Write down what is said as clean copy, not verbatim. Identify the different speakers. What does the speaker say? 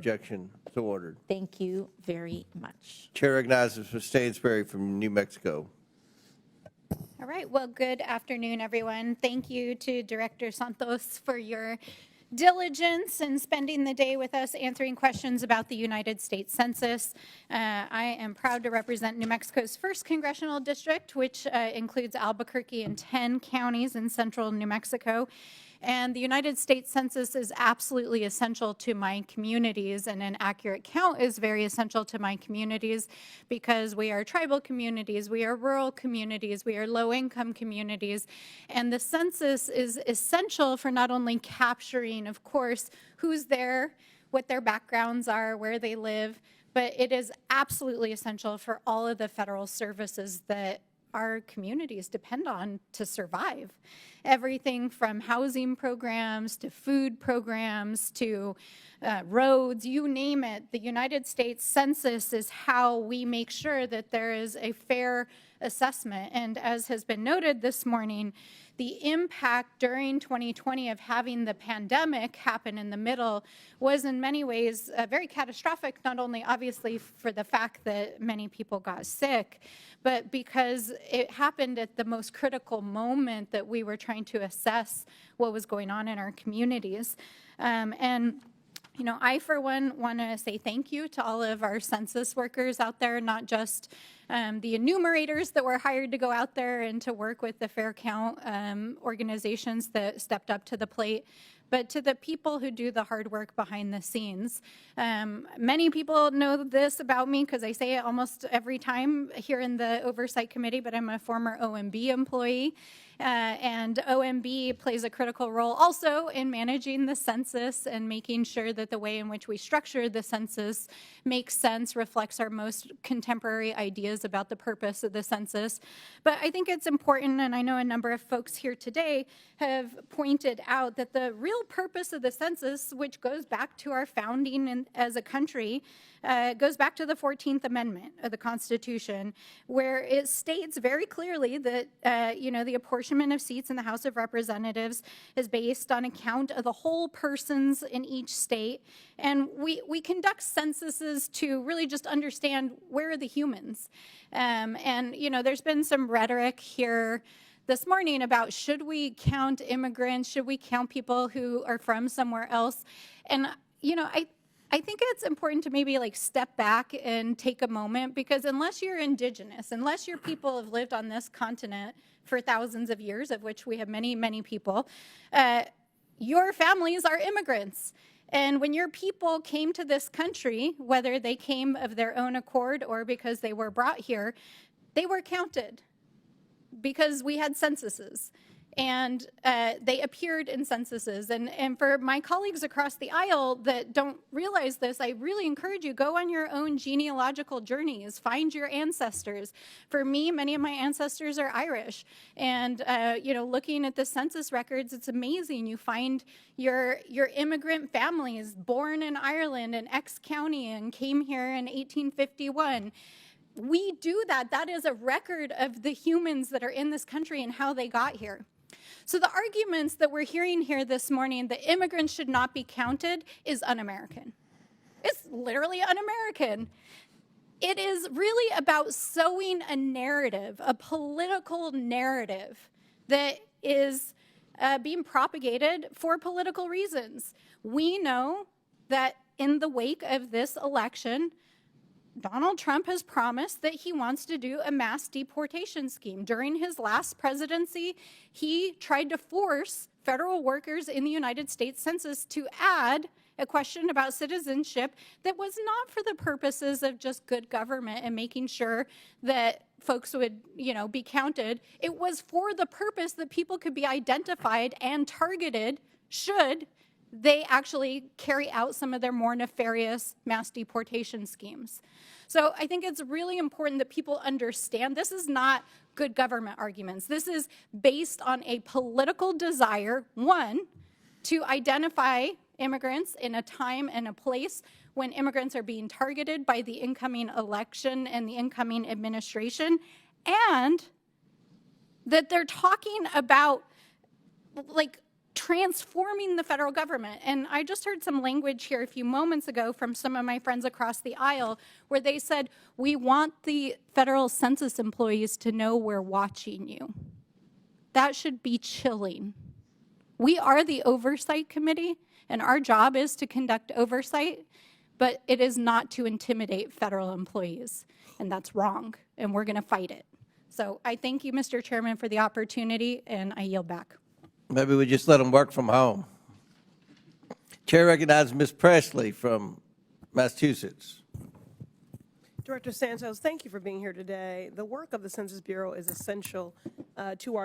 Speaker 1: objection. So ordered.
Speaker 2: Thank you very much.
Speaker 1: Chair recognizes Ms. Stansbury from New Mexico.
Speaker 3: All right, well, good afternoon, everyone. Thank you to Director Santos for your diligence in spending the day with us answering questions about the United States Census. I am proud to represent New Mexico's 1st Congressional District, which includes Albuquerque and 10 counties in central New Mexico. And the United States Census is absolutely essential to my communities, and an accurate count is very essential to my communities because we are tribal communities, we are rural communities, we are low-income communities, and the census is essential for not only capturing, of course, who's there, what their backgrounds are, where they live, but it is absolutely essential for all of the federal services that our communities depend on to survive. Everything from housing programs to food programs to roads, you name it. The United States Census is how we make sure that there is a fair assessment. And as has been noted this morning, the impact during 2020 of having the pandemic happen in the middle was in many ways very catastrophic, not only obviously for the fact that many people got sick, but because it happened at the most critical moment that we were trying to assess what was going on in our communities. You know, I, for one, want to say thank you to all of our census workers out there, not just the enumerators that were hired to go out there and to work with the Fair Count organizations that stepped up to the plate, but to the people who do the hard work behind the scenes. Many people know this about me because I say it almost every time here in the Oversight Committee, but I'm a former OMB employee. And OMB plays a critical role also in managing the census and making sure that the way in which we structure the census makes sense, reflects our most contemporary ideas about the purpose of the census. But I think it's important, and I know a number of folks here today have pointed out that the real purpose of the census, which goes back to our founding as a country, goes back to the 14th Amendment of the Constitution, where it states very clearly that, you know, the apportionment of seats in the House of Representatives is based on a count of the whole persons in each state. And we conduct censuses to really just understand where are the humans. And, you know, there's been some rhetoric here this morning about should we count immigrants, should we count people who are from somewhere else? And, you know, I think it's important to maybe like step back and take a moment, because unless you're indigenous, unless your people have lived on this continent for thousands of years, of which we have many, many people, your families are immigrants. And when your people came to this country, whether they came of their own accord or because they were brought here, they were counted because we had censuses. And they appeared in censuses. And for my colleagues across the aisle that don't realize this, I really encourage you, go on your own genealogical journeys, find your ancestors. For me, many of my ancestors are Irish. And, you know, looking at the census records, it's amazing. You find your immigrant families born in Ireland in X county and came here in 1851. We do that. That is a record of the humans that are in this country and how they got here. So the arguments that we're hearing here this morning that immigrants should not be counted is un-American. It's literally un-American. It is really about sowing a narrative, a political narrative that is being propagated for political reasons. We know that in the wake of this election, Donald Trump has promised that he wants to do a mass deportation scheme. During his last presidency, he tried to force federal workers in the United States Census to add a question about citizenship that was not for the purposes of just good government and making sure that folks would, you know, be counted. It was for the purpose that people could be identified and targeted should they actually carry out some of their more nefarious mass deportation schemes. So I think it's really important that people understand this is not good government arguments. This is based on a political desire, one, to identify immigrants in a time and a place when immigrants are being targeted by the incoming election and the incoming administration, and that they're talking about like transforming the federal government. And I just heard some language here a few moments ago from some of my friends across the aisle where they said, we want the federal census employees to know we're watching you. That should be chilling. We are the Oversight Committee, and our job is to conduct oversight, but it is not to intimidate federal employees, and that's wrong, and we're going to fight it. So I thank you, Mr. Chairman, for the opportunity, and I yield back.
Speaker 1: Maybe we just let them work from home. Chair recognizes Ms. Presley from Massachusetts.
Speaker 4: Director Santos, thank you for being here today. The work of the Census Bureau is essential to our